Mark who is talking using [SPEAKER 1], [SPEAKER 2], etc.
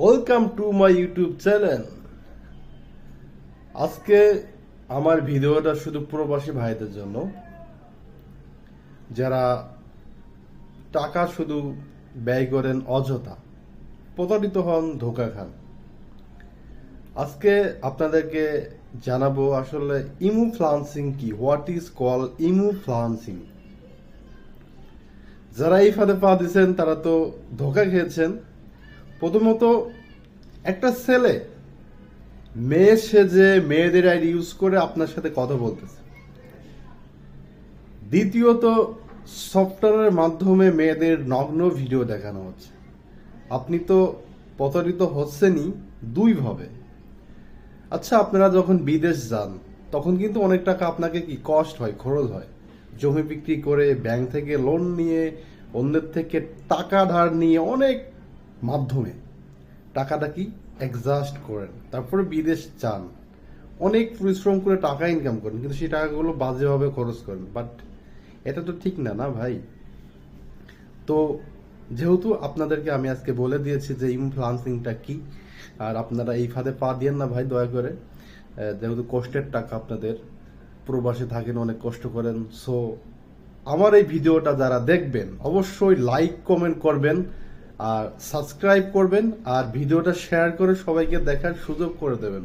[SPEAKER 1] Welcome to my YouTube channel. আজকে আমার ভিডিওটা শুধু প্রবাসী ভাইদের জন্য, যারা টাকা শুধু ব্যয় করেন অযথা, প্রতারিত হন, ধোঁকা খান। আজকে আপনাদেরকে জানাবো আসলে ইমুফ্লান্সিং কি, হোয়াট ইজ কল ইমুফ্লান্সিং। যারা এই ফাঁদে পা দিয়েছেন তারা তো ধোঁকা খেয়েছেন। প্রথমত, একটা ছেলে মেয়ে সেজে মেয়েদের আইডি ইউজ করে আপনার সাথে কথা বলতেছে। দ্বিতীয়ত, সফটওয়্যারের মাধ্যমে মেয়েদের নগ্ন ভিডিও দেখানো হচ্ছে। আপনি তো প্রতারিত হচ্ছেনই দুইভাবে। আচ্ছা, আপনারা যখন বিদেশ যান তখন কিন্তু অনেক টাকা আপনাকে কি কষ্ট হয়, খরচ হয়। জমি বিক্রি করে, ব্যাংক থেকে লোন নিয়ে, অন্যের থেকে টাকা ধার নিয়ে, অনেক মাধ্যমে টাকাটা কি অ্যাডজাস্ট করেন, তারপরে বিদেশ যান, অনেক পরিশ্রম করে টাকা ইনকাম করেন, কিন্তু সেই টাকাগুলো বাজেভাবে খরচ করেন। বাট এটা তো ঠিক না, না ভাই। তো যেহেতু আপনাদেরকে আমি আজকে বলে দিয়েছি যে ইনফ্লুয়েন্সিংটা কি, আর আপনারা এই ফাঁদে পা দিয়েন না ভাই, দয়া করে। যেহেতু কষ্টের টাকা আপনাদের, প্রবাসে থাকেন, অনেক কষ্ট করেন। সো আমার এই ভিডিওটা যারা দেখবেন অবশ্যই লাইক কমেন্ট করবেন, আর সাবস্ক্রাইব করবেন, আর ভিডিওটা শেয়ার করে সবাইকে দেখার সুযোগ করে দেবেন।